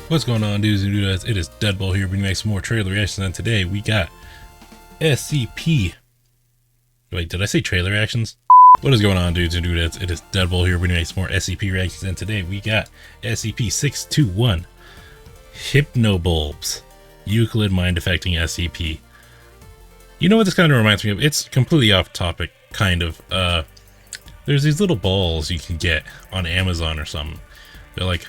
What's going on, dudes and dudettes? It is Deadbolt here, bringing back some more trailer reactions, and today we got SCP. Wait, did I say trailer reactions? What is going on, dudes and dudettes? It is Deadbolt here, bringing back some more SCP reactions, and today we got SCP-621 Hypnobulbs, Euclid mind-affecting SCP. You know what this kind of reminds me of? It's completely off topic, kind of. There's these little balls you can get on Amazon or something. They're like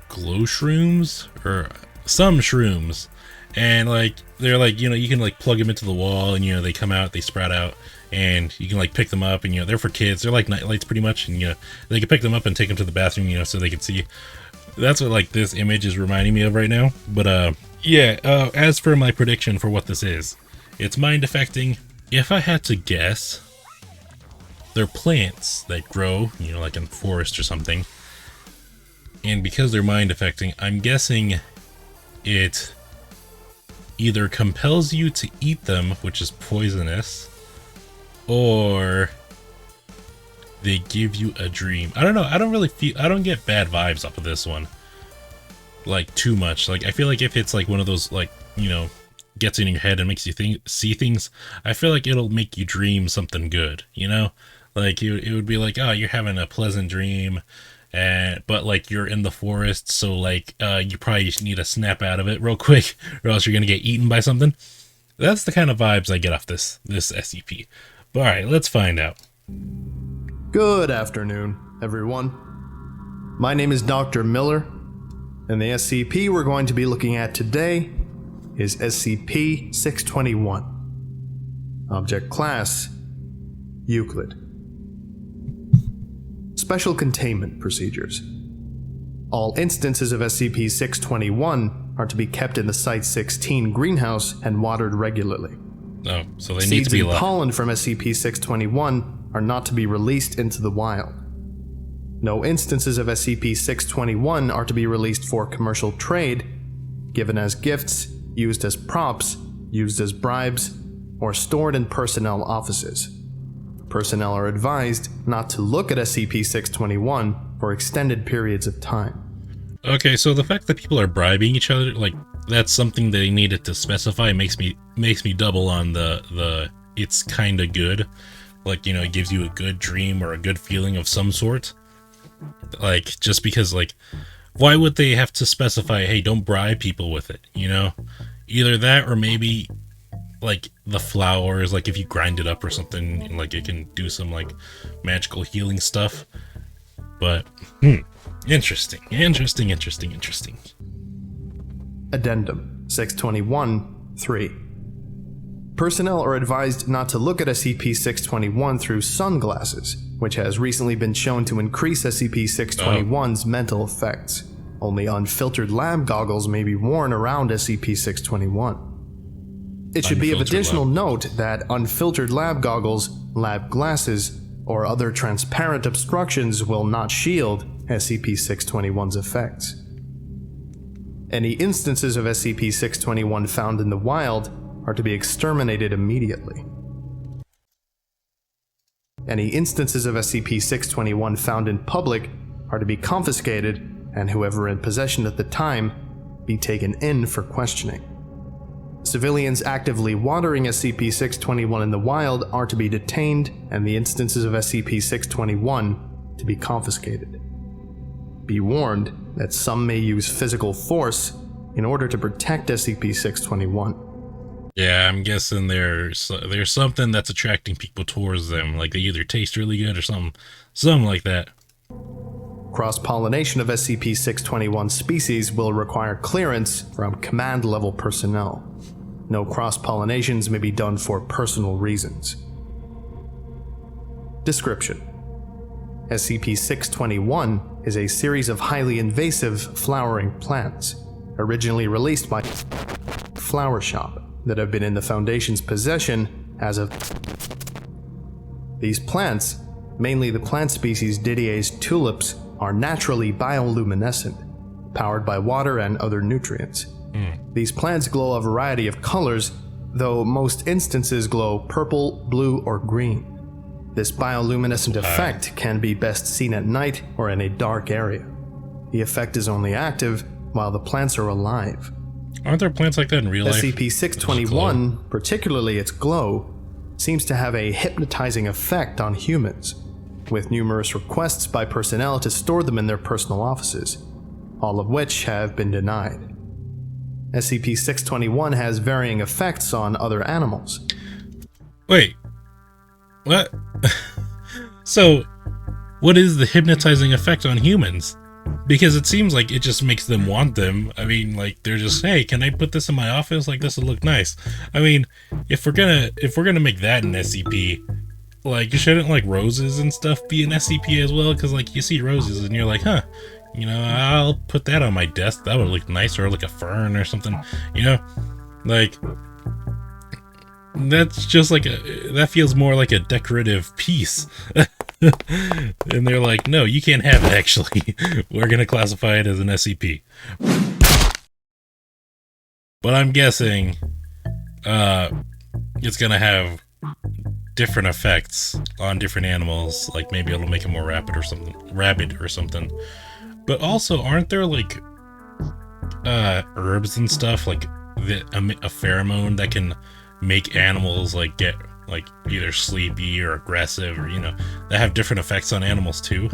glow shrooms or some shrooms, and like they're like, you know, you can like plug them into the wall and, you know, they come out, they sprout out, and you can like pick them up, and, you know, they're for kids. They're like night lights pretty much, and, you know, they can pick them up and take them to the bathroom, you know, so they can see. That's what like this image is reminding me of right now. But yeah, as for my prediction for what this is, it's mind affecting. If I had to guess, they're plants that grow, you know, like in the forest or something. And because they're mind affecting, I'm guessing it either compels you to eat them, which is poisonous, or they give you a dream. I don't know. I don't get bad vibes off of this one, like, too much. Like, I feel like if it's like one of those, like, you know, gets in your head and makes you see things, I feel like it'll make you dream something good, you know? Like, it would be like, oh, you're having a pleasant dream, but like you're in the forest, so like you probably just need to snap out of it real quick, or else you're gonna get eaten by something. That's the kind of vibes I get off this SCP. But all right, let's find out. Good afternoon, everyone. My name is Dr. Miller, and the SCP we're going to be looking at today is SCP-621. Object Class: Euclid. Special Containment Procedures. All instances of SCP-621 are to be kept in the Site-16 greenhouse and watered regularly. Oh, so they need to be Seeds and pollen from SCP-621 are not to be released into the wild. No instances of SCP-621 are to be released for commercial trade, given as gifts, used as props, used as bribes, or stored in personnel offices. Personnel are advised not to look at SCP-621 for extended periods of time. Okay, so the fact that people are bribing each other, like, that's something they needed to specify. Makes me double on the it's kinda good. Like, you know, it gives you a good dream or a good feeling of some sort. Like, just because, like, why would they have to specify, hey, don't bribe people with it, you know? Either that, or maybe like the flowers, like if you grind it up or something, and like it can do some like magical healing stuff. But interesting. Addendum 621-3. Personnel are advised not to look at SCP-621 through sunglasses, which has recently been shown to increase SCP-621's mental effects. Only unfiltered lab goggles may be worn around SCP-621. It should be of additional note that unfiltered lab goggles, lab glasses, or other transparent obstructions will not shield SCP-621's effects. Any instances of SCP-621 found in the wild are to be exterminated immediately. Any instances of SCP-621 found in public are to be confiscated, and whoever in possession at the time be taken in for questioning. Civilians actively watering SCP-621 in the wild are to be detained, and the instances of SCP-621 to be confiscated. Be warned that some may use physical force in order to protect SCP-621. Yeah, I'm guessing there's something that's attracting people towards them, like they either taste really good or something like that. Cross-pollination of SCP-621 species will require clearance from command-level personnel. No cross-pollinations may be done for personal reasons. Description: SCP-621 is a series of highly invasive flowering plants, originally released by Flower Shop, that have been in the Foundation's possession as of. These plants, mainly the plant species Didier's tulips, are naturally bioluminescent, powered by water and other nutrients. These plants glow a variety of colors, though most instances glow purple, blue, or green. This bioluminescent effect can be best seen at night or in a dark area. The effect is only active while the plants are alive. Aren't there plants like that in real life? SCP-621, particularly its glow, seems to have a hypnotizing effect on humans, with numerous requests by personnel to store them in their personal offices, all of which have been denied. SCP-621 has varying effects on other animals. Wait, what? So, what is the hypnotizing effect on humans? Because it seems like it just makes them want them. I mean, like, they're just, hey, can I put this in my office? Like, this would look nice. I mean, if we're gonna make that an SCP, like, shouldn't, like, roses and stuff be an SCP as well? Because, like, you see roses and you're like, huh, you know, I'll put that on my desk. That would look nice. Or like a fern or something, you know? Like, that's just like that feels more like a decorative piece. And they're like, no, you can't have it, actually. We're gonna classify it as an SCP. But I'm guessing it's gonna have different effects on different animals. Like maybe it'll make it more rabid or something. But also, aren't there like herbs and stuff, like a pheromone that can make animals like get like either sleepy or aggressive, or, you know, that have different effects on animals too?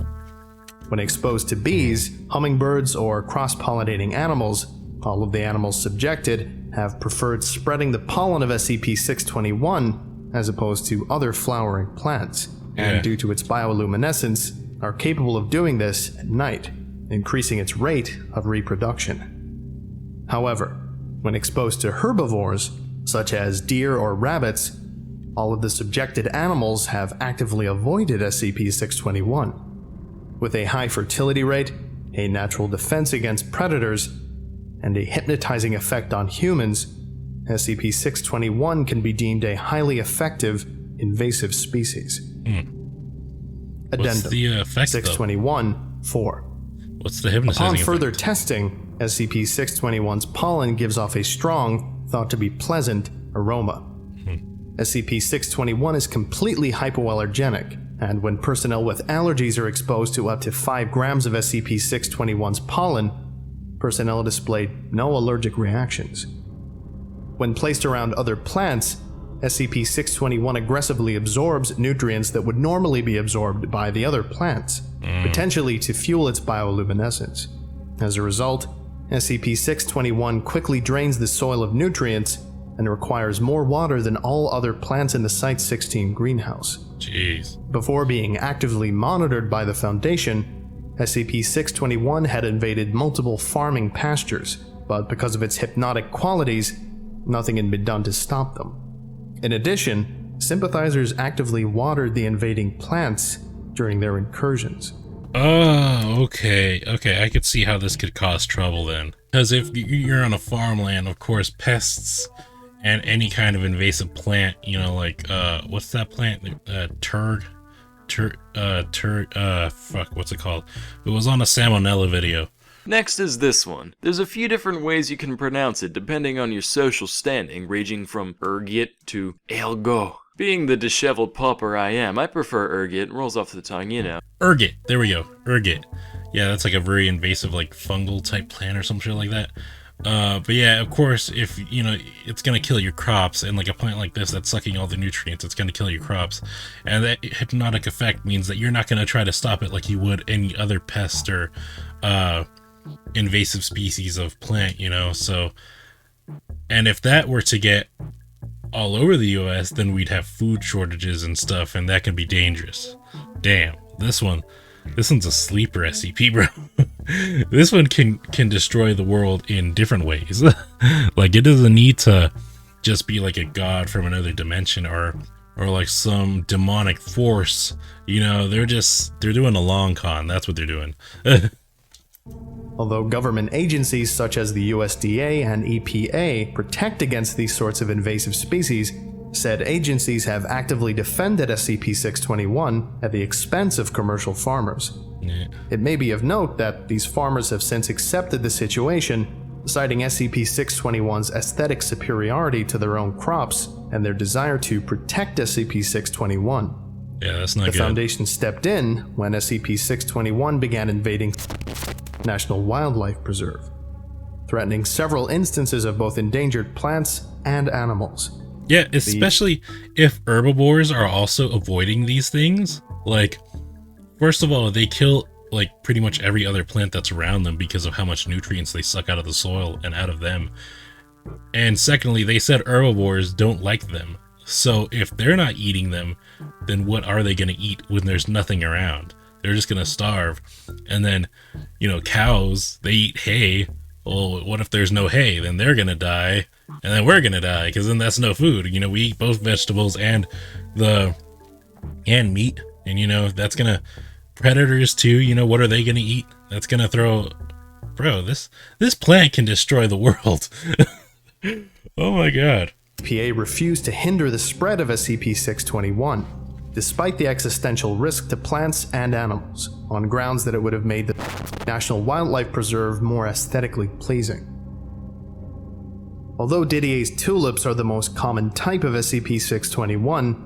When exposed to bees, hummingbirds, or cross-pollinating animals, all of the animals subjected have preferred spreading the pollen of SCP-621 as opposed to other flowering plants, and due to its bioluminescence, are capable of doing this at night, increasing its rate of reproduction. However, when exposed to herbivores, such as deer or rabbits, all of the subjected animals have actively avoided SCP-621. With a high fertility rate, a natural defense against predators, and a hypnotizing effect on humans, SCP-621 can be deemed a highly effective, invasive species. Addendum. What's the effect, 621-4. What's the hypnotizing Upon effect? further testing, SCP-621's pollen gives off a strong, thought to be pleasant, aroma. SCP-621 is completely hypoallergenic, and when personnel with allergies are exposed to up to 5 grams of SCP-621's pollen, personnel displayed no allergic reactions. When placed around other plants, SCP-621 aggressively absorbs nutrients that would normally be absorbed by the other plants, potentially to fuel its bioluminescence. As a result, SCP-621 quickly drains the soil of nutrients and requires more water than all other plants in the Site-16 greenhouse. Jeez. Before being actively monitored by the Foundation, SCP-621 had invaded multiple farming pastures, but because of its hypnotic qualities, nothing had been done to stop them. In addition, sympathizers actively watered the invading plants during their incursions. Oh, okay. Okay, I could see how this could cause trouble then. Because if you're on a farmland, of course, pests and any kind of invasive plant, you know, like, what's that plant? Fuck, what's it called? It was on a salmonella video. Next is this one. There's a few different ways you can pronounce it depending on your social standing, ranging from ergit to elgo. Being the disheveled pauper I am, I prefer ergit. Rolls off the tongue, you know. Ergit, there we go, ergit. Yeah, that's like a very invasive, like, fungal type plant or some shit like that. But yeah, of course, if, you know, it's gonna kill your crops, and like a plant like this that's sucking all the nutrients, it's gonna kill your crops. And that hypnotic effect means that you're not gonna try to stop it like you would any other pest or, invasive species of plant, you know, so. And if that were to get all over the US, then we'd have food shortages and stuff, and that can be dangerous. Damn, this one's a sleeper SCP, bro. This one can destroy the world in different ways. Like, it doesn't need to just be like a god from another dimension or like some demonic force, you know. They're doing a long con. That's what they're doing. Although government agencies such as the USDA and EPA protect against these sorts of invasive species, said agencies have actively defended SCP-621 at the expense of commercial farmers. Yeah. It may be of note that these farmers have since accepted the situation, citing SCP-621's aesthetic superiority to their own crops and their desire to protect SCP-621. Yeah, that's not The good. Foundation stepped in when SCP-621 began invading National Wildlife Preserve. threatening several instances of both endangered plants and animals. Yeah, especially if herbivores are also avoiding these things. Like, first of all, they kill like pretty much every other plant that's around them because of how much nutrients they suck out of the soil and out of them. And secondly, they said herbivores don't like them. So if they're not eating them, then what are they going to eat when there's nothing around? They're just going to starve. And then, you know, cows, they eat hay. Well, what if there's no hay? Then they're going to die. And then we're going to die because then that's no food. You know, we eat both vegetables and meat. And, you know, that's going to... Predators too, you know, what are they going to eat? That's going to throw... Bro, this plant can destroy the world. Oh my god. EPA refused to hinder the spread of SCP-621, despite the existential risk to plants and animals, on grounds that it would have made the National Wildlife Preserve more aesthetically pleasing. Although Didier's tulips are the most common type of SCP-621,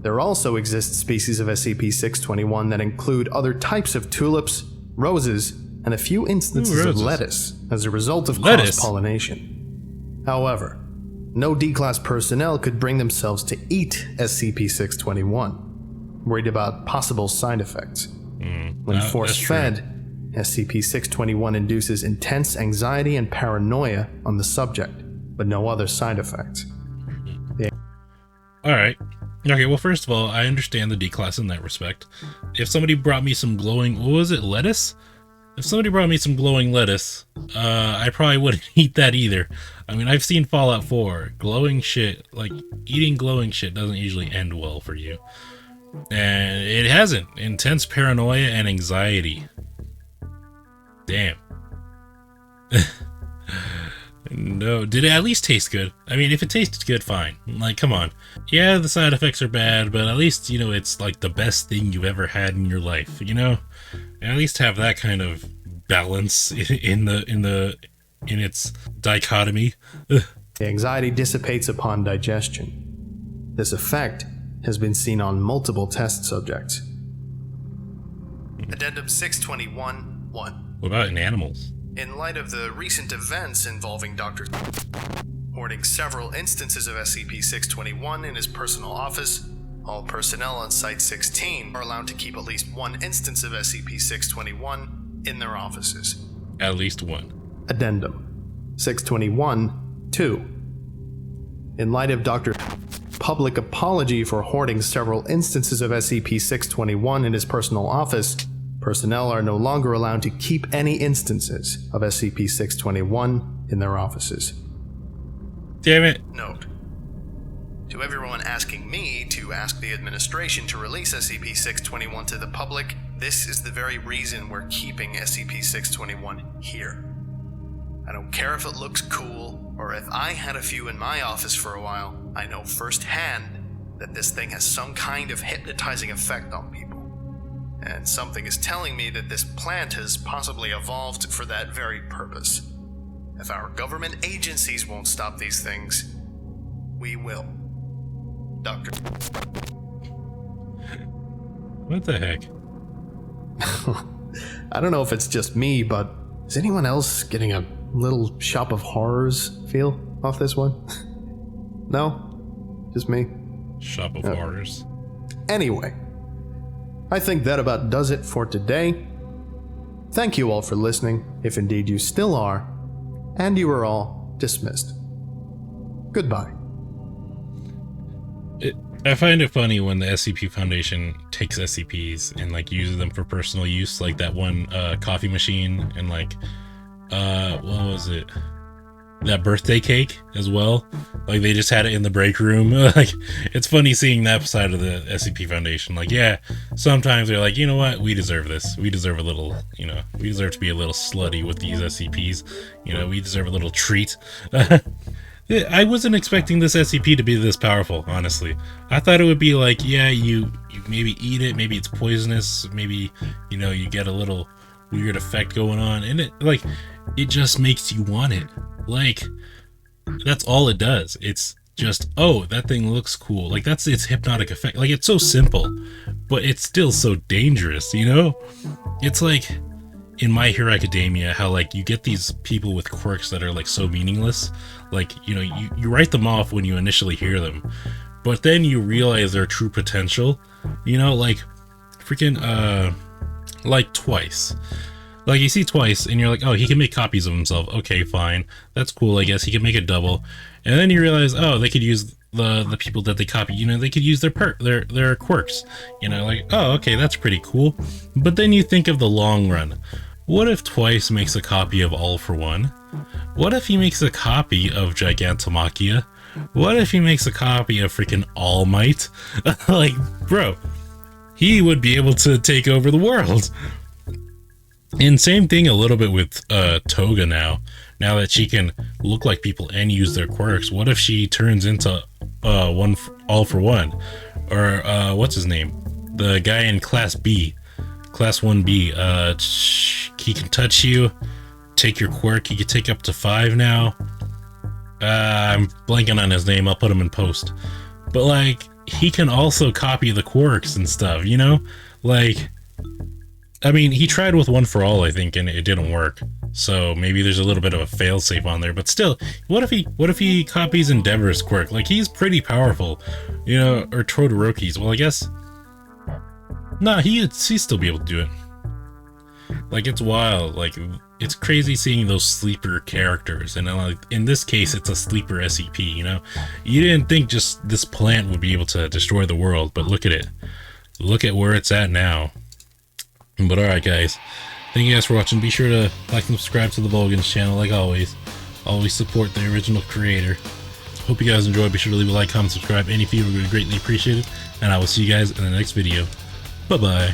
there also exist species of SCP-621 that include other types of tulips, roses, and a few instances of lettuce as a result of cross-pollination. However, no D-Class personnel could bring themselves to eat SCP-621, worried about possible side effects. When force-fed, SCP-621 induces intense anxiety and paranoia on the subject, but no other side effects. Alright. Okay, well, first of all, I understand the D-Class in that respect. If somebody brought me some glowing... What was it? Lettuce? If somebody brought me some glowing lettuce, I probably wouldn't eat that either. I mean, I've seen Fallout 4. Glowing shit, like, eating glowing shit doesn't usually end well for you. And it hasn't. Intense paranoia and anxiety. Damn. No, did it at least taste good? I mean, if it tasted good, fine. Like, come on. Yeah, the side effects are bad, but at least, you know, it's like the best thing you've ever had in your life, you know? And at least have that kind of balance in its dichotomy. The anxiety dissipates upon digestion. This effect has been seen on multiple test subjects. Addendum 621-1. What about in animals? In light of the recent events involving Dr. hoarding several instances of SCP-621 in his personal office, all personnel on Site-16 are allowed to keep at least one instance of SCP-621 in their offices. At least one. Addendum 621-2. In light of Dr. public apology for hoarding several instances of SCP-621 in his personal office, personnel are no longer allowed to keep any instances of SCP-621 in their offices. Damn it. Note: to everyone asking me to ask the administration to release SCP-621 to the public, this is the very reason we're keeping SCP-621 here. I don't care if it looks cool, or if I had a few in my office for a while. I know firsthand that this thing has some kind of hypnotizing effect on people. And something is telling me that this plant has possibly evolved for that very purpose. If our government agencies won't stop these things, we will. Doctor. What the heck? I don't know if it's just me, but is anyone else getting a little Shop of Horrors feel off this one? No? Just me? Shop of Horrors. Anyway, I think that about does it for today. Thank you all for listening, if indeed you still are, and you are all dismissed. Goodbye. I find it funny when the SCP Foundation takes SCPs and like uses them for personal use, like that one coffee machine and like what was it? That birthday cake as well. Like they just had it in the break room. Like it's funny seeing that side of the SCP Foundation. Like, yeah, sometimes they're like, you know what, we deserve this. We deserve a little, you know, we deserve to be a little slutty with these SCPs. You know, we deserve a little treat. I wasn't expecting this SCP to be this powerful, honestly. I thought it would be like, yeah, you maybe eat it, maybe it's poisonous, maybe, you know, you get a little weird effect going on, and it just makes you want it. Like, that's all it does. It's just, oh, that thing looks cool. Like, that's its hypnotic effect. Like, it's so simple, but it's still so dangerous, you know? It's like, in My Hero Academia, how like you get these people with quirks that are like so meaningless. Like, you know, you write them off when you initially hear them, but then you realize their true potential. You know, like freaking like Twice. Like, you see Twice and you're like, oh, he can make copies of himself. Okay, fine, that's cool, I guess. He can make a double. And then you realize, oh, they could use the people that they copy, you know, they could use their quirks, you know, like, oh, okay, that's pretty cool. But then you think of the long run. What if Twice makes a copy of All for One? What if he makes a copy of Gigantomachia? What if he makes a copy of freaking All Might? Like, bro, he would be able to take over the world. And same thing a little bit with Toga now that she can look like people and use their quirks. What if she turns into All for One? Or what's his name? The guy in Class 1B. He can touch you, take your quirk. He can take up to 5 now. I'm blanking on his name. I'll put him in post. But like, he can also copy the quirks and stuff, you know? Like, I mean, he tried with One for All, I think, and it didn't work. So maybe there's a little bit of a failsafe on there. But still, what if he copies Endeavor's quirk? Like, he's pretty powerful, you know, or Todoroki's. Well, I guess, nah, he'd still be able to do it. Like, it's wild. Like, it's crazy seeing those sleeper characters, and like in this case, it's a sleeper SCP. You know, you didn't think just this plant would be able to destroy the world, but look at it. Look at where it's at now. But alright, guys, thank you guys for watching. Be sure to like and subscribe to the Vulgans channel, like always. Always support the original creator. Hope you guys enjoyed. Be sure to leave a like, comment, subscribe. Any feedback would be greatly appreciated. And I will see you guys in the next video. Bye-bye.